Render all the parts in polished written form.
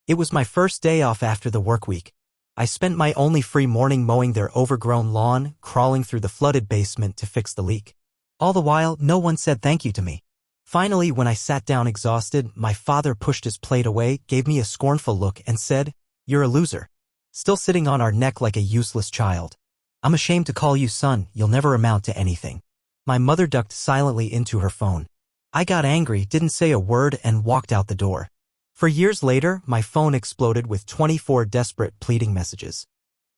It was my first day off after the work week. I spent my only free morning mowing their overgrown lawn, crawling through the flooded basement to fix the leak. All the while, no one said thank you to me. Finally, when I sat down exhausted, my father pushed his plate away, gave me a scornful look, and said, "You're a loser. Still sitting on our neck like a useless child. I'm ashamed to call you son, you'll never amount to anything." My mother ducked silently into her phone. I got angry, didn't say a word, and walked out the door. For years later, my phone exploded with 24 desperate pleading messages.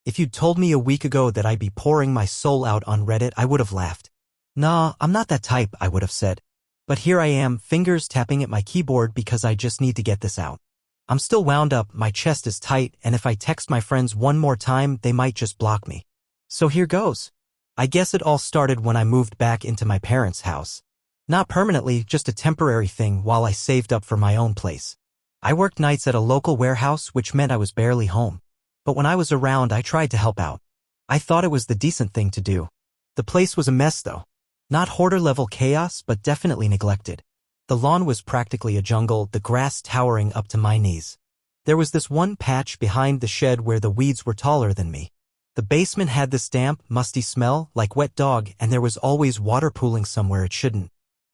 If you'd told me a week ago that I'd be pouring my soul out on Reddit, I would have laughed. "Nah, I'm not that type," I would have said. But here I am, fingers tapping at my keyboard because I just need to get this out. I'm still wound up, my chest is tight, and if I text my friends one more time, they might just block me. So here goes. I guess it all started when I moved back into my parents' house. Not permanently, just a temporary thing while I saved up for my own place. I worked nights at a local warehouse, which meant I was barely home. But when I was around, I tried to help out. I thought it was the decent thing to do. The place was a mess though. Not hoarder-level chaos, but definitely neglected. The lawn was practically a jungle, the grass towering up to my knees. There was this one patch behind the shed where the weeds were taller than me. The basement had this damp, musty smell, like wet dog, and there was always water pooling somewhere it shouldn't.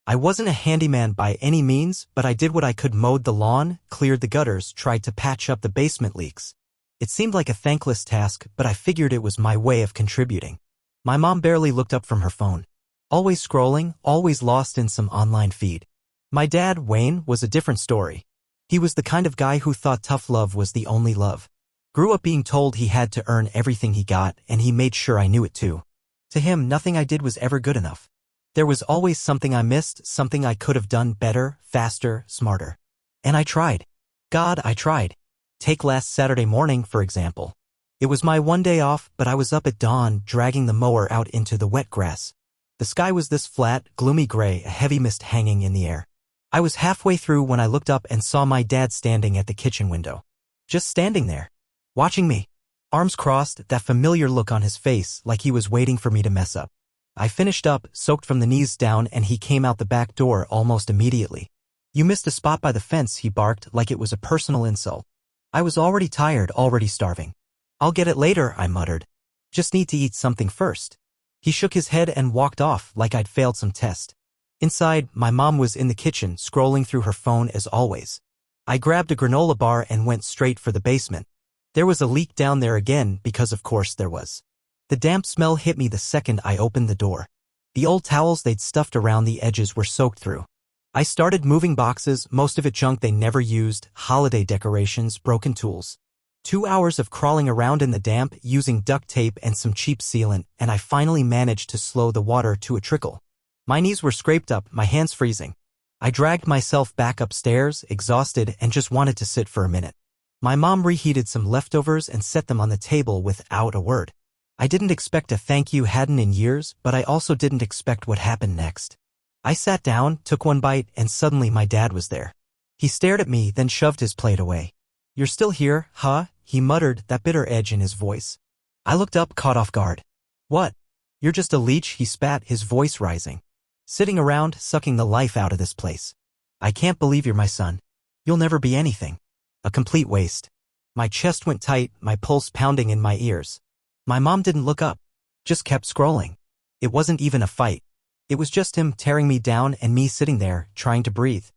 I wasn't a handyman by any means, but I did what I could: mowed the lawn, cleared the gutters, tried to patch up the basement leaks. It seemed like a thankless task, but I figured it was my way of contributing. My mom barely looked up from her phone. Always scrolling, always lost in some online feed. My dad, Wayne, was a different story. He was the kind of guy who thought tough love was the only love. Grew up being told he had to earn everything he got, and he made sure I knew it too. To him, nothing I did was ever good enough. There was always something I missed, something I could have done better, faster, smarter. And I tried. God, I tried. Take last Saturday morning, for example. It was my one day off, but I was up at dawn, dragging the mower out into the wet grass. The sky was this flat, gloomy gray, a heavy mist hanging in the air. I was halfway through when I looked up and saw my dad standing at the kitchen window. Just standing there. Watching me. Arms crossed, that familiar look on his face, like he was waiting for me to mess up. I finished up, soaked from the knees down, and he came out the back door almost immediately. "You missed a spot by the fence," he barked, like it was a personal insult. I was already tired, already starving. "I'll get it later," I muttered. "Just need to eat something first." He shook his head and walked off like I'd failed some test. Inside, my mom was in the kitchen, scrolling through her phone as always. I grabbed a granola bar and went straight for the basement. There was a leak down there again, because of course there was. The damp smell hit me the second I opened the door. The old towels they'd stuffed around the edges were soaked through. I started moving boxes, most of it junk they never used, holiday decorations, broken tools. 2 hours of crawling around in the damp, using duct tape and some cheap sealant, and I finally managed to slow the water to a trickle. My knees were scraped up, my hands freezing. I dragged myself back upstairs, exhausted, and just wanted to sit for a minute. My mom reheated some leftovers and set them on the table without a word. I didn't expect a thank you, hadn't in years, but I also didn't expect what happened next. I sat down, took one bite, and suddenly my dad was there. He stared at me, then shoved his plate away. "You're still here, huh?" he muttered, that bitter edge in his voice. I looked up, caught off guard. "What? You're just a leech," he spat, his voice rising. "Sitting around, sucking the life out of this place. I can't believe you're my son. You'll never be anything. A complete waste." My chest went tight, my pulse pounding in my ears. My mom didn't look up, just kept scrolling. It wasn't even a fight. It was just him tearing me down and me sitting there, trying to breathe.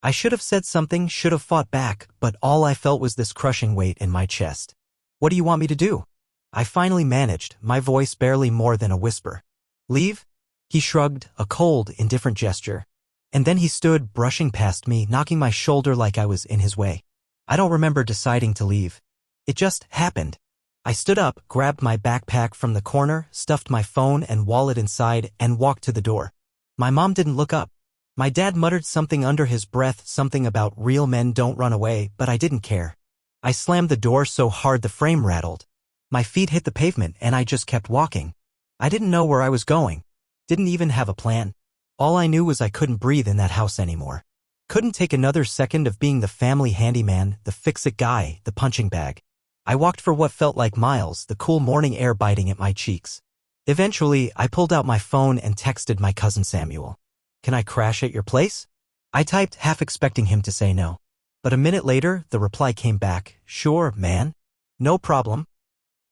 I should have said something, should have fought back, but all I felt was this crushing weight in my chest. "What do you want me to do?" I finally managed, my voice barely more than a whisper. "Leave?" He shrugged, a cold, indifferent gesture. And then he stood, brushing past me, knocking my shoulder like I was in his way. I don't remember deciding to leave. It just happened. I stood up, grabbed my backpack from the corner, stuffed my phone and wallet inside, and walked to the door. My mom didn't look up. My dad muttered something under his breath, something about real men don't run away, but I didn't care. I slammed the door so hard the frame rattled. My feet hit the pavement and I just kept walking. I didn't know where I was going. Didn't even have a plan. All I knew was I couldn't breathe in that house anymore. Couldn't take another second of being the family handyman, the fix-it guy, the punching bag. I walked for what felt like miles, the cool morning air biting at my cheeks. Eventually, I pulled out my phone and texted my cousin Samuel. "Can I crash at your place?" I typed, half expecting him to say no. But a minute later, the reply came back, "Sure, man. No problem."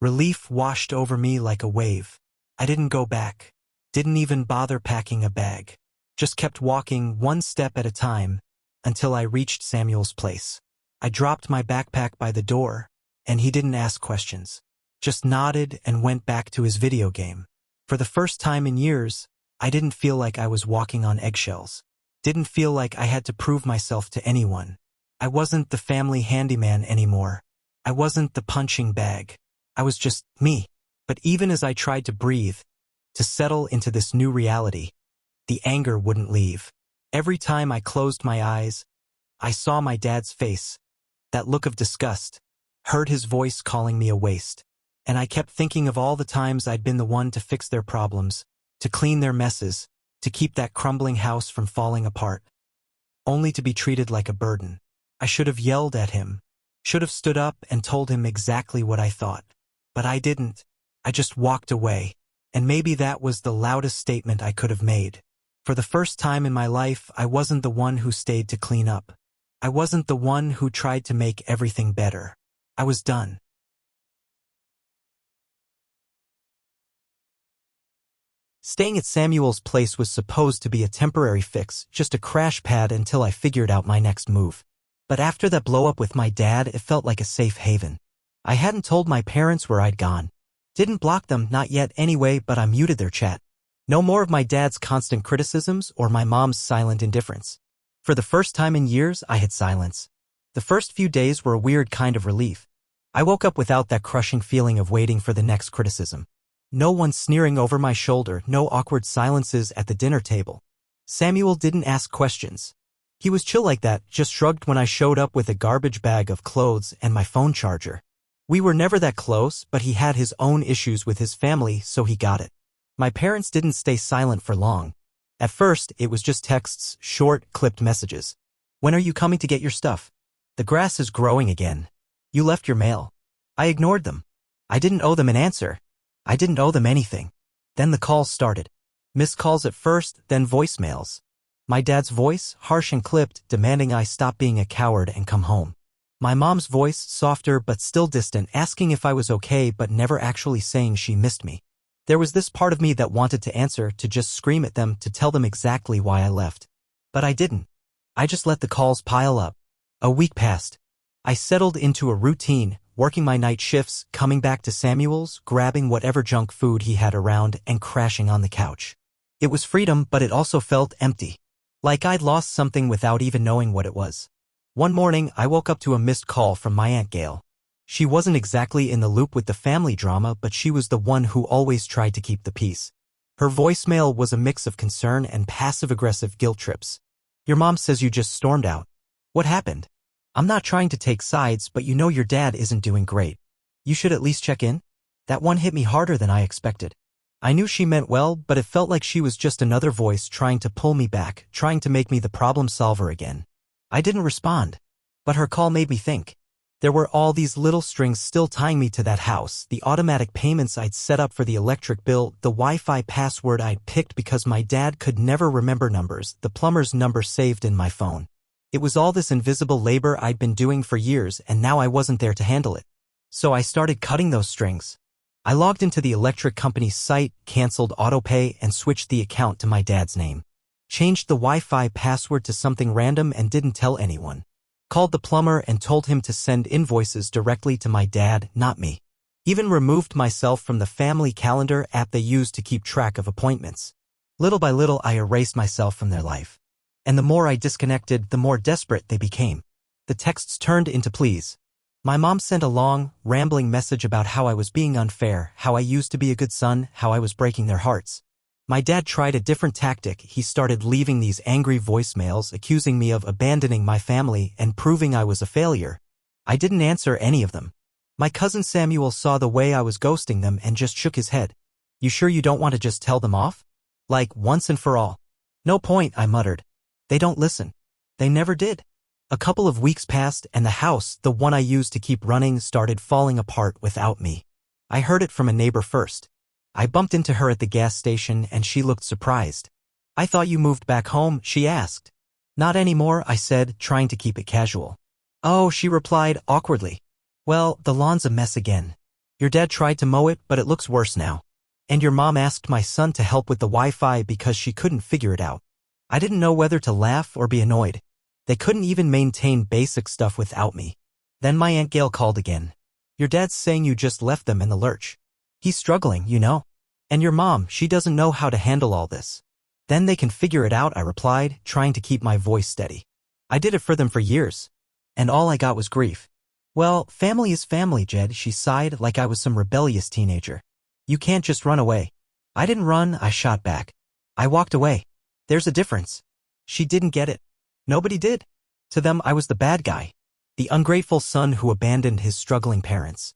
Relief washed over me like a wave. I didn't go back. Didn't even bother packing a bag. Just kept walking one step at a time until I reached Samuel's place. I dropped my backpack by the door, and he didn't ask questions. Just nodded and went back to his video game. For the first time in years, I didn't feel like I was walking on eggshells. Didn't feel like I had to prove myself to anyone. I wasn't the family handyman anymore. I wasn't the punching bag. I was just me. But even as I tried to breathe, to settle into this new reality, the anger wouldn't leave. Every time I closed my eyes, I saw my dad's face, that look of disgust, heard his voice calling me a waste. And I kept thinking of all the times I'd been the one to fix their problems, to clean their messes, to keep that crumbling house from falling apart, only to be treated like a burden. I should have yelled at him, should have stood up and told him exactly what I thought. But I didn't. I just walked away. And maybe that was the loudest statement I could have made. For the first time in my life, I wasn't the one who stayed to clean up. I wasn't the one who tried to make everything better. I was done. Staying at Samuel's place was supposed to be a temporary fix, just a crash pad until I figured out my next move. But after that blow-up with my dad, it felt like a safe haven. I hadn't told my parents where I'd gone. Didn't block them, not yet anyway, but I muted their chat. No more of my dad's constant criticisms or my mom's silent indifference. For the first time in years, I had silence. The first few days were a weird kind of relief. I woke up without that crushing feeling of waiting for the next criticism. No one sneering over my shoulder, no awkward silences at the dinner table. Samuel didn't ask questions. He was chill like that, just shrugged when I showed up with a garbage bag of clothes and my phone charger. We were never that close, but he had his own issues with his family, so he got it. My parents didn't stay silent for long. At first, it was just texts, short, clipped messages. "When are you coming to get your stuff? The grass is growing again. You left your mail." I ignored them. I didn't owe them an answer. I didn't owe them anything. Then the calls started. Missed calls at first, then voicemails. My dad's voice, harsh and clipped, demanding I stop being a coward and come home. My mom's voice, softer but still distant, asking if I was okay but never actually saying she missed me. There was this part of me that wanted to answer, to just scream at them, to tell them exactly why I left. But I didn't. I just let the calls pile up. A week passed. I settled into a routine, working my night shifts, coming back to Samuel's, grabbing whatever junk food he had around, and crashing on the couch. It was freedom, but it also felt empty. Like I'd lost something without even knowing what it was. One morning, I woke up to a missed call from my Aunt Gail. She wasn't exactly in the loop with the family drama, but she was the one who always tried to keep the peace. Her voicemail was a mix of concern and passive-aggressive guilt trips. "Your mom says you just stormed out. What happened? I'm not trying to take sides, but you know your dad isn't doing great. You should at least check in." That one hit me harder than I expected. I knew she meant well, but it felt like she was just another voice trying to pull me back, trying to make me the problem solver again. I didn't respond. But her call made me think. There were all these little strings still tying me to that house, the automatic payments I'd set up for the electric bill, the Wi-Fi password I'd picked because my dad could never remember numbers, the plumber's number saved in my phone. It was all this invisible labor I'd been doing for years, and now I wasn't there to handle it. So I started cutting those strings. I logged into the electric company's site, canceled autopay, and switched the account to my dad's name. Changed the Wi-Fi password to something random and didn't tell anyone. Called the plumber and told him to send invoices directly to my dad, not me. Even removed myself from the family calendar app they used to keep track of appointments. Little by little, I erased myself from their life. And the more I disconnected, the more desperate they became. The texts turned into pleas. My mom sent a long, rambling message about how I was being unfair, how I used to be a good son, how I was breaking their hearts. My dad tried a different tactic. He started leaving these angry voicemails, accusing me of abandoning my family and proving I was a failure. I didn't answer any of them. My cousin Samuel saw the way I was ghosting them and just shook his head. "You sure you don't want to just tell them off? Like, once and for all?" "No point," I muttered. "They don't listen." They never did. A couple of weeks passed and the house, the one I used to keep running, started falling apart without me. I heard it from a neighbor first. I bumped into her at the gas station and she looked surprised. "I thought you moved back home," she asked. "Not anymore," I said, trying to keep it casual. Oh, she replied awkwardly. Well, the lawn's a mess again. Your dad tried to mow it, but it looks worse now. And your mom asked my son to help with the Wi-Fi because she couldn't figure it out. I didn't know whether to laugh or be annoyed. They couldn't even maintain basic stuff without me. Then my Aunt Gail called again. Your dad's saying you just left them in the lurch. He's struggling, you know. And your mom, she doesn't know how to handle all this. Then they can figure it out, I replied, trying to keep my voice steady. I did it for them for years. And all I got was grief. Well, family is family, Jed, she sighed like I was some rebellious teenager. You can't just run away. I didn't run, I shot back. I walked away. There's a difference. She didn't get it. Nobody did. To them, I was the bad guy. The ungrateful son who abandoned his struggling parents.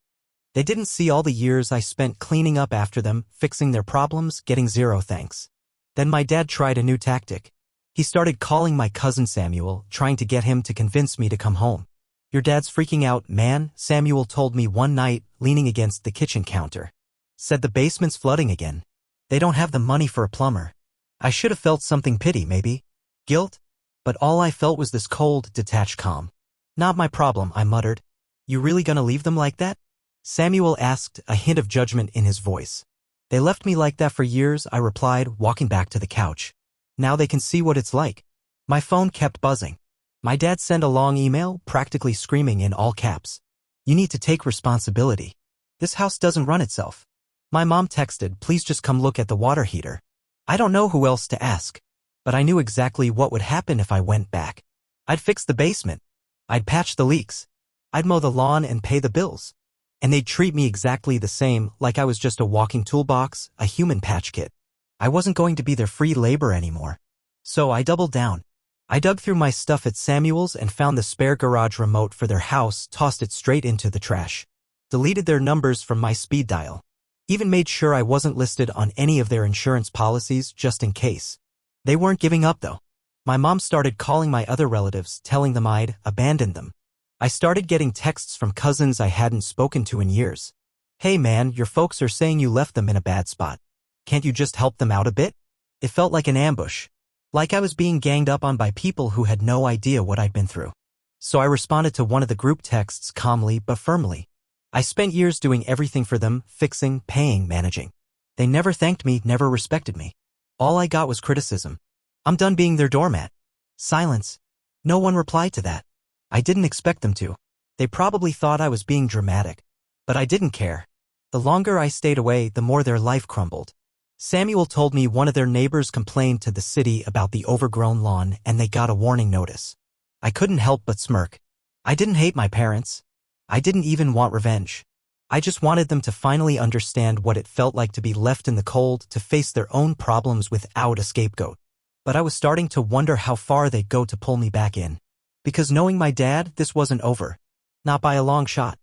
They didn't see all the years I spent cleaning up after them, fixing their problems, getting zero thanks. Then my dad tried a new tactic. He started calling my cousin Samuel, trying to get him to convince me to come home. Your dad's freaking out, man, Samuel told me one night, leaning against the kitchen counter. Said the basement's flooding again. They don't have the money for a plumber. I should have felt something, pity maybe. Guilt? But all I felt was this cold, detached calm. Not my problem, I muttered. You really gonna leave them like that? Samuel asked, a hint of judgment in his voice. They left me like that for years, I replied, walking back to the couch. Now they can see what it's like. My phone kept buzzing. My dad sent a long email, practically screaming in all caps. You need to take responsibility. This house doesn't run itself. My mom texted, please just come look at the water heater. I don't know who else to ask. But I knew exactly what would happen if I went back. I'd fix the basement. I'd patch the leaks. I'd mow the lawn and pay the bills. And they'd treat me exactly the same, like I was just a walking toolbox, a human patch kit. I wasn't going to be their free labor anymore. So I doubled down. I dug through my stuff at Samuel's and found the spare garage remote for their house, tossed it straight into the trash. Deleted their numbers from my speed dial. Even made sure I wasn't listed on any of their insurance policies just in case. They weren't giving up though. My mom started calling my other relatives, telling them I'd abandoned them. I started getting texts from cousins I hadn't spoken to in years. Hey man, your folks are saying you left them in a bad spot. Can't you just help them out a bit? It felt like an ambush. Like I was being ganged up on by people who had no idea what I'd been through. So I responded to one of the group texts calmly but firmly. I spent years doing everything for them, fixing, paying, managing. They never thanked me, never respected me. All I got was criticism. I'm done being their doormat. Silence. No one replied to that. I didn't expect them to. They probably thought I was being dramatic. But I didn't care. The longer I stayed away, the more their life crumbled. Samuel told me one of their neighbors complained to the city about the overgrown lawn and they got a warning notice. I couldn't help but smirk. I didn't hate my parents. I didn't even want revenge. I just wanted them to finally understand what it felt like to be left in the cold, to face their own problems without a scapegoat. But I was starting to wonder how far they'd go to pull me back in. Because knowing my dad, this wasn't over. Not by a long shot.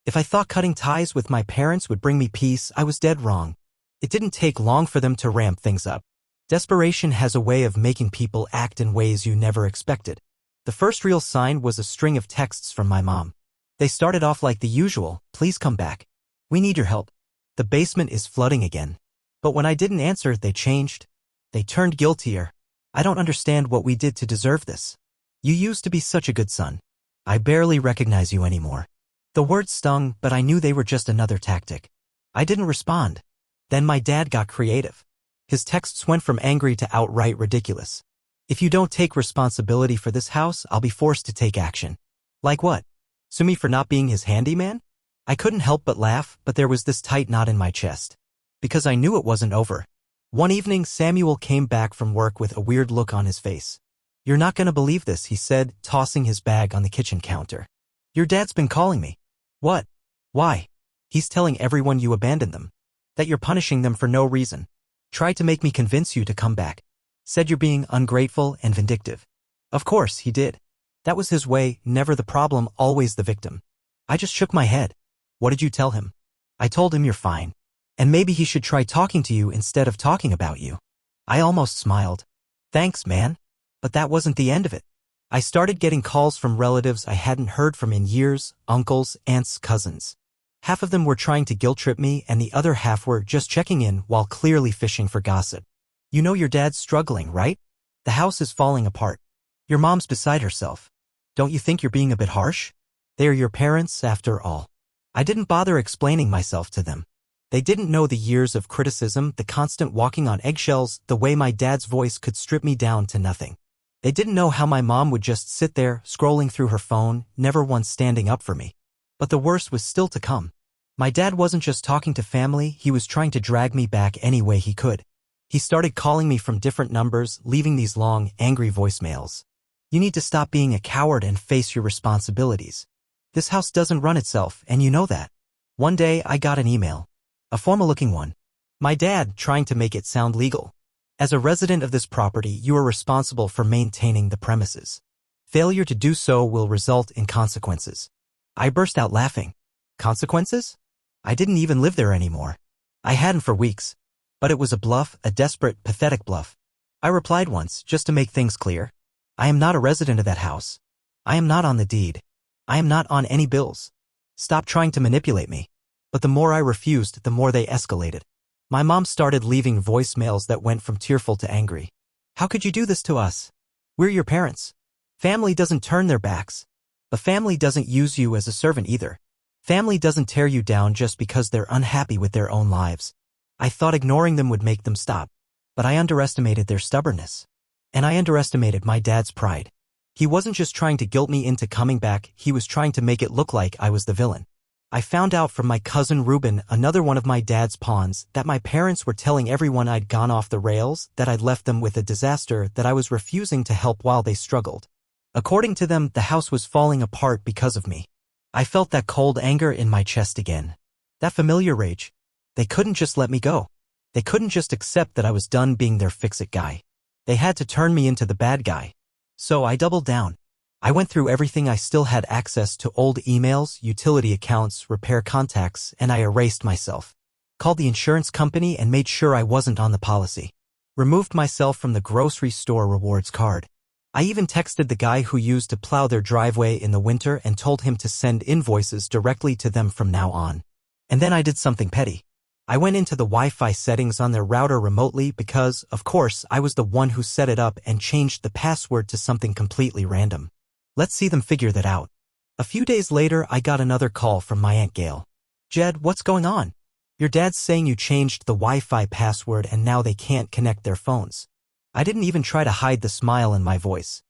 If I thought cutting ties with my parents would bring me peace, I was dead wrong. It didn't take long for them to ramp things up. Desperation has a way of making people act in ways you never expected. The first real sign was a string of texts from my mom. They started off like the usual, please come back. We need your help. The basement is flooding again. But when I didn't answer, they changed. They turned guiltier. I don't understand what we did to deserve this. You used to be such a good son. I barely recognize you anymore. The words stung, but I knew they were just another tactic. I didn't respond. Then my dad got creative. His texts went from angry to outright ridiculous. If you don't take responsibility for this house, I'll be forced to take action. Like what? Sue me for not being his handyman? I couldn't help but laugh, but there was this tight knot in my chest. Because I knew it wasn't over. One evening, Samuel came back from work with a weird look on his face. You're not gonna believe this, he said, tossing his bag on the kitchen counter. Your dad's been calling me. What? Why? He's telling everyone you abandoned them. That you're punishing them for no reason. Tried to make me convince you to come back. Said you're being ungrateful and vindictive. Of course, he did. That was his way, never the problem, always the victim. I just shook my head. What did you tell him? I told him you're fine. And maybe he should try talking to you instead of talking about you. I almost smiled. Thanks, man. But that wasn't the end of it. I started getting calls from relatives I hadn't heard from in years, uncles, aunts, cousins. Half of them were trying to guilt-trip me and the other half were just checking in while clearly fishing for gossip. You know your dad's struggling, right? The house is falling apart. Your mom's beside herself. Don't you think you're being a bit harsh? They are your parents, after all. I didn't bother explaining myself to them. They didn't know the years of criticism, the constant walking on eggshells, the way my dad's voice could strip me down to nothing. They didn't know how my mom would just sit there, scrolling through her phone, never once standing up for me. But the worst was still to come. My dad wasn't just talking to family, he was trying to drag me back any way he could. He started calling me from different numbers, leaving these long, angry voicemails. You need to stop being a coward and face your responsibilities. This house doesn't run itself, and you know that. One day, I got an email. A formal-looking one. My dad, trying to make it sound legal. As a resident of this property, you are responsible for maintaining the premises. Failure to do so will result in consequences. I burst out laughing. Consequences? I didn't even live there anymore. I hadn't for weeks. But it was a bluff, a desperate, pathetic bluff. I replied once, just to make things clear. I am not a resident of that house. I am not on the deed. I am not on any bills. Stop trying to manipulate me. But the more I refused, the more they escalated. My mom started leaving voicemails that went from tearful to angry. How could you do this to us? We're your parents. Family doesn't turn their backs. But family doesn't use you as a servant either. Family doesn't tear you down just because they're unhappy with their own lives. I thought ignoring them would make them stop. But I underestimated their stubbornness. And I underestimated my dad's pride. He wasn't just trying to guilt me into coming back, he was trying to make it look like I was the villain. I found out from my cousin Ruben, another one of my dad's pawns, that my parents were telling everyone I'd gone off the rails, that I'd left them with a disaster, that I was refusing to help while they struggled. According to them, the house was falling apart because of me. I felt that cold anger in my chest again. That familiar rage. They couldn't just let me go. They couldn't just accept that I was done being their fix-it guy. They had to turn me into the bad guy. So I doubled down. I went through everything. I still had access to old emails, utility accounts, repair contacts, and I erased myself. Called the insurance company and made sure I wasn't on the policy. Removed myself from the grocery store rewards card. I even texted the guy who used to plow their driveway in the winter and told him to send invoices directly to them from now on. And then I did something petty. I went into the Wi-Fi settings on their router remotely because, of course, I was the one who set it up and changed the password to something completely random. Let's see them figure that out. A few days later, I got another call from my Aunt Gail. Jed, what's going on? Your dad's saying you changed the Wi-Fi password and now they can't connect their phones. I didn't even try to hide the smile in my voice.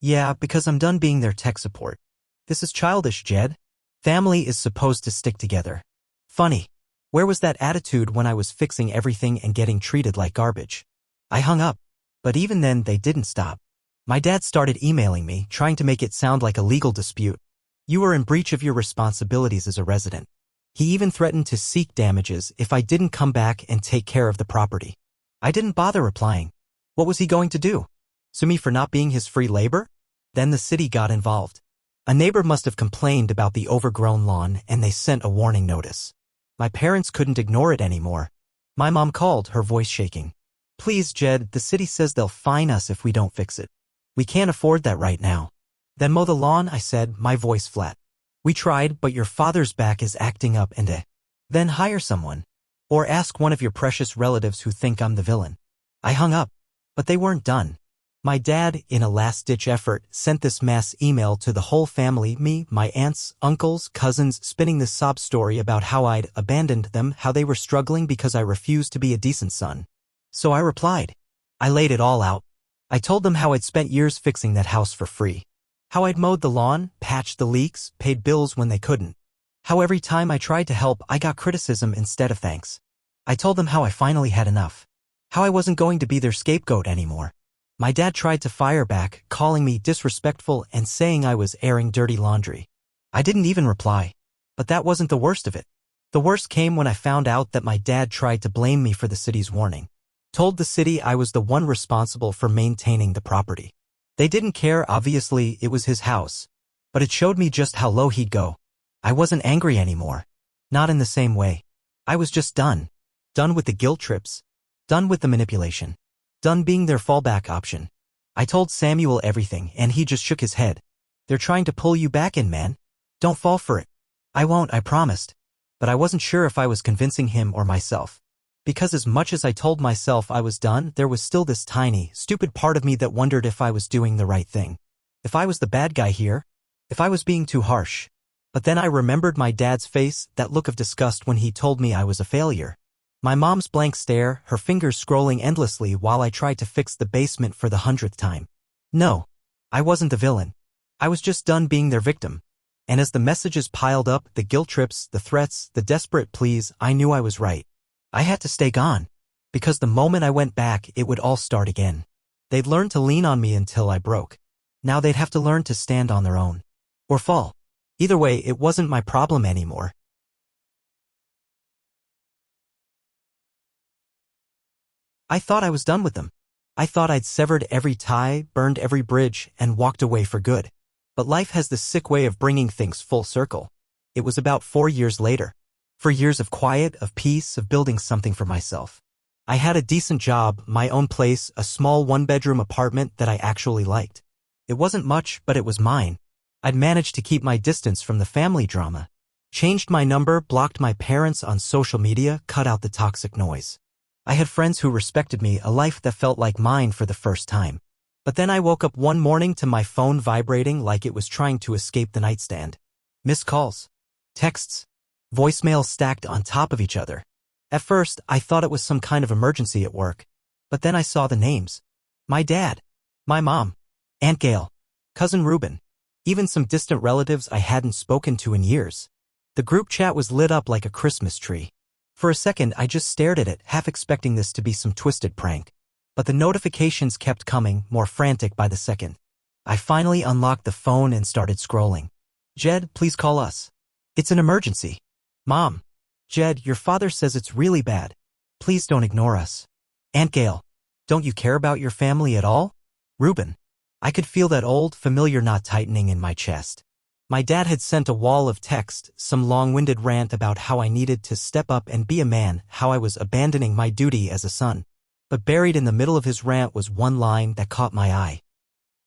Yeah, because I'm done being their tech support. This is childish, Jed. Family is supposed to stick together. Funny. Where was that attitude when I was fixing everything and getting treated like garbage? I hung up. But even then, they didn't stop. My dad started emailing me, trying to make it sound like a legal dispute. You are in breach of your responsibilities as a resident. He even threatened to seek damages if I didn't come back and take care of the property. I didn't bother replying. What was he going to do? Sue me for not being his free labor? Then the city got involved. A neighbor must have complained about the overgrown lawn and they sent a warning notice. My parents couldn't ignore it anymore. My mom called, her voice shaking. Please, Jed, the city says they'll fine us if we don't fix it. We can't afford that right now. Then mow the lawn, I said, my voice flat. We tried, but your father's back is acting up and Then hire someone. Or ask one of your precious relatives who think I'm the villain. I hung up. But they weren't done. My dad, in a last-ditch effort, sent this mass email to the whole family, me, my aunts, uncles, cousins, spinning this sob story about how I'd abandoned them, how they were struggling because I refused to be a decent son. So I replied. I laid it all out. I told them how I'd spent years fixing that house for free. How I'd mowed the lawn, patched the leaks, paid bills when they couldn't. How every time I tried to help, I got criticism instead of thanks. I told them how I finally had enough. How I wasn't going to be their scapegoat anymore. My dad tried to fire back, calling me disrespectful and saying I was airing dirty laundry. I didn't even reply. But that wasn't the worst of it. The worst came when I found out that my dad tried to blame me for the city's warning. Told the city I was the one responsible for maintaining the property. They didn't care, obviously, it was his house. But it showed me just how low he'd go. I wasn't angry anymore. Not in the same way. I was just done. Done with the guilt trips. Done with the manipulation. Done being their fallback option. I told Samuel everything and he just shook his head. They're trying to pull you back in, man. Don't fall for it. I won't, I promised. But I wasn't sure if I was convincing him or myself. Because as much as I told myself I was done, there was still this tiny, stupid part of me that wondered if I was doing the right thing. If I was the bad guy here? If I was being too harsh? But then I remembered my dad's face, that look of disgust when he told me I was a failure. My mom's blank stare, her fingers scrolling endlessly while I tried to fix the basement for the 100th time. No. I wasn't the villain. I was just done being their victim. And as the messages piled up, the guilt trips, the threats, the desperate pleas, I knew I was right. I had to stay gone. Because the moment I went back, it would all start again. They'd learned to lean on me until I broke. Now they'd have to learn to stand on their own. Or fall. Either way, it wasn't my problem anymore. I thought I was done with them. I thought I'd severed every tie, burned every bridge, and walked away for good. But life has this sick way of bringing things full circle. It was about 4 years later. 4 years of quiet, of peace, of building something for myself. I had a decent job, my own place, a small one-bedroom apartment that I actually liked. It wasn't much, but it was mine. I'd managed to keep my distance from the family drama. Changed my number, blocked my parents on social media, cut out the toxic noise. I had friends who respected me, a life that felt like mine for the first time. But then I woke up one morning to my phone vibrating like it was trying to escape the nightstand. Missed calls. Texts. Voicemails stacked on top of each other. At first, I thought it was some kind of emergency at work. But then I saw the names. My dad. My mom. Aunt Gail. Cousin Reuben. Even some distant relatives I hadn't spoken to in years. The group chat was lit up like a Christmas tree. For a second, I just stared at it, half expecting this to be some twisted prank. But the notifications kept coming, more frantic by the second. I finally unlocked the phone and started scrolling. Jed, please call us. It's an emergency. Mom. Jed, your father says it's really bad. Please don't ignore us. Aunt Gail. Don't you care about your family at all? Reuben. I could feel that old, familiar knot tightening in my chest. My dad had sent a wall of text, some long-winded rant about how I needed to step up and be a man, how I was abandoning my duty as a son. But buried in the middle of his rant was one line that caught my eye.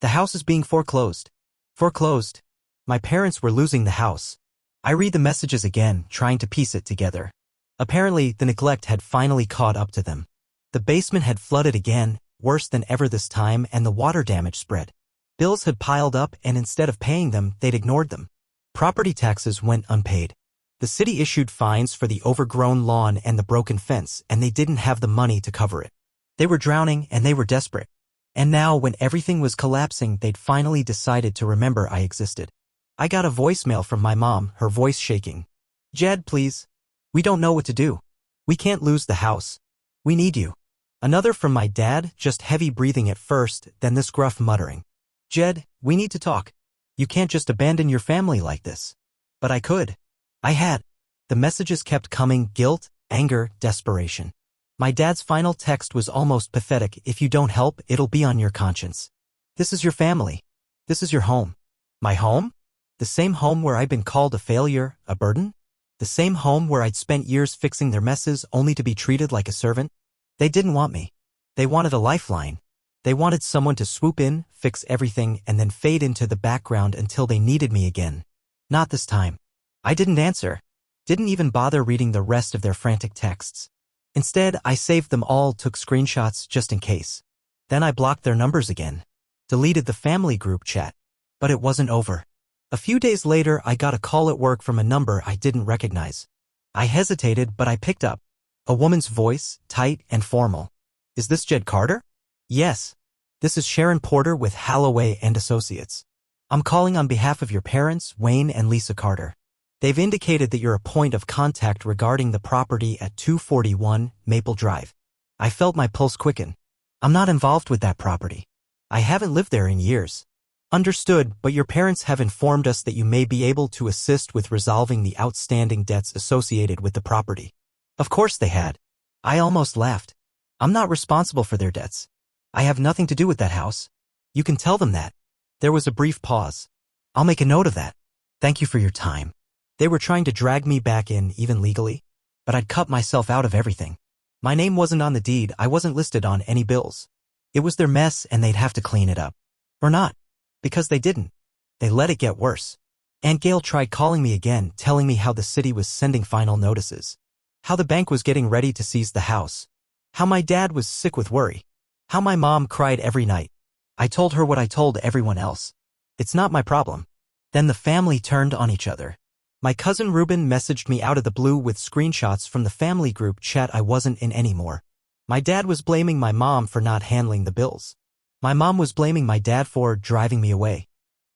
The house is being foreclosed. Foreclosed. My parents were losing the house. I read the messages again, trying to piece it together. Apparently, the neglect had finally caught up to them. The basement had flooded again, worse than ever this time, and the water damage spread. Bills had piled up, and instead of paying them, they'd ignored them. Property taxes went unpaid. The city issued fines for the overgrown lawn and the broken fence, and they didn't have the money to cover it. They were drowning, and they were desperate. And now, when everything was collapsing, they'd finally decided to remember I existed. I got a voicemail from my mom, her voice shaking. Jed, please. We don't know what to do. We can't lose the house. We need you. Another from my dad, just heavy breathing at first, then this gruff muttering. Jed, we need to talk. You can't just abandon your family like this. But I could. I had. The messages kept coming, guilt, anger, desperation. My dad's final text was almost pathetic. If you don't help, it'll be on your conscience. This is your family. This is your home. My home? The same home where I'd been called a failure, a burden? The same home where I'd spent years fixing their messes only to be treated like a servant? They didn't want me. They wanted a lifeline. They wanted someone to swoop in, fix everything, and then fade into the background until they needed me again. Not this time. I didn't answer. Didn't even bother reading the rest of their frantic texts. Instead, I saved them all, took screenshots just in case. Then I blocked their numbers again. Deleted the family group chat. But it wasn't over. A few days later, I got a call at work from a number I didn't recognize. I hesitated, but I picked up. A woman's voice, tight and formal. Is this Jed Carter? Yes. This is Sharon Porter with Holloway and Associates. I'm calling on behalf of your parents, Wayne and Lisa Carter. They've indicated that you're a point of contact regarding the property at 241 Maple Drive. I felt my pulse quicken. I'm not involved with that property. I haven't lived there in years. Understood, but your parents have informed us that you may be able to assist with resolving the outstanding debts associated with the property. Of course they had. I almost laughed. I'm not responsible for their debts. I have nothing to do with that house. You can tell them that. There was a brief pause. I'll make a note of that. Thank you for your time. They were trying to drag me back in, even legally. But I'd cut myself out of everything. My name wasn't on the deed, I wasn't listed on any bills. It was their mess and they'd have to clean it up. Or not. Because they didn't. They let it get worse. Aunt Gail tried calling me again, telling me how the city was sending final notices. How the bank was getting ready to seize the house. How my dad was sick with worry. How my mom cried every night. I told her what I told everyone else. It's not my problem. Then the family turned on each other. My cousin Ruben messaged me out of the blue with screenshots from the family group chat I wasn't in anymore. My dad was blaming my mom for not handling the bills. My mom was blaming my dad for driving me away.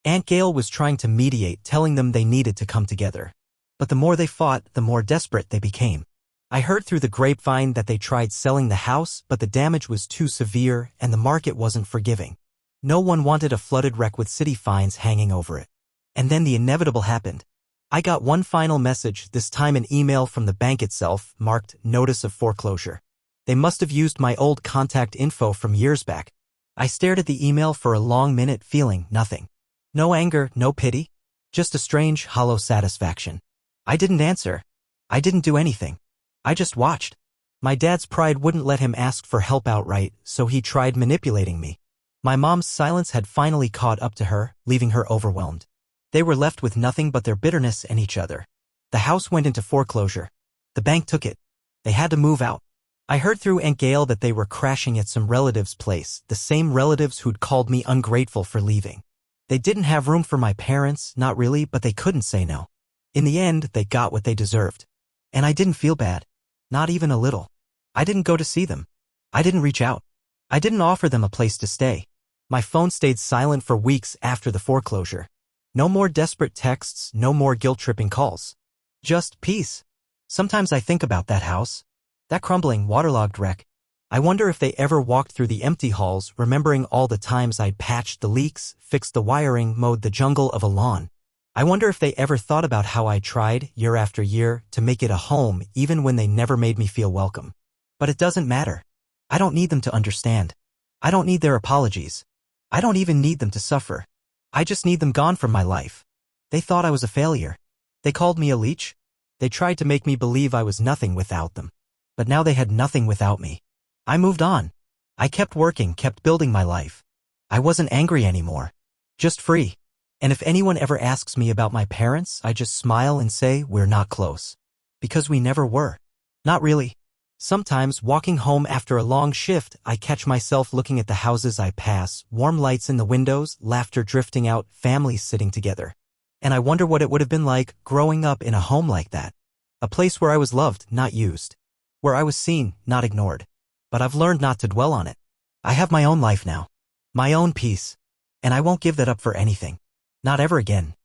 Aunt Gail was trying to mediate, telling them they needed to come together. But the more they fought, the more desperate they became. I heard through the grapevine that they tried selling the house, but the damage was too severe and the market wasn't forgiving. No one wanted a flooded wreck with city fines hanging over it. And then the inevitable happened. I got one final message, this time an email from the bank itself, marked Notice of Foreclosure. They must have used my old contact info from years back. I stared at the email for a long minute, feeling nothing. No anger, no pity. Just a strange, hollow satisfaction. I didn't answer. I didn't do anything. I just watched. My dad's pride wouldn't let him ask for help outright, so he tried manipulating me. My mom's silence had finally caught up to her, leaving her overwhelmed. They were left with nothing but their bitterness and each other. The house went into foreclosure. The bank took it. They had to move out. I heard through Aunt Gail that they were crashing at some relative's place, the same relatives who'd called me ungrateful for leaving. They didn't have room for my parents, not really, but they couldn't say no. In the end, they got what they deserved. And I didn't feel bad. Not even a little. I didn't go to see them. I didn't reach out. I didn't offer them a place to stay. My phone stayed silent for weeks after the foreclosure. No more desperate texts, no more guilt-tripping calls. Just peace. Sometimes I think about that house. That crumbling, waterlogged wreck. I wonder if they ever walked through the empty halls, remembering all the times I'd patched the leaks, fixed the wiring, mowed the jungle of a lawn. I wonder if they ever thought about how I tried, year after year, to make it a home even when they never made me feel welcome. But it doesn't matter. I don't need them to understand. I don't need their apologies. I don't even need them to suffer. I just need them gone from my life. They thought I was a failure. They called me a leech. They tried to make me believe I was nothing without them. But now they had nothing without me. I moved on. I kept working, kept building my life. I wasn't angry anymore. Just free. And if anyone ever asks me about my parents, I just smile and say we're not close. Because we never were. Not really. Sometimes, walking home after a long shift, I catch myself looking at the houses I pass, warm lights in the windows, laughter drifting out, families sitting together. And I wonder what it would have been like growing up in a home like that. A place where I was loved, not used. Where I was seen, not ignored. But I've learned not to dwell on it. I have my own life now. My own peace. And I won't give that up for anything. Not ever again.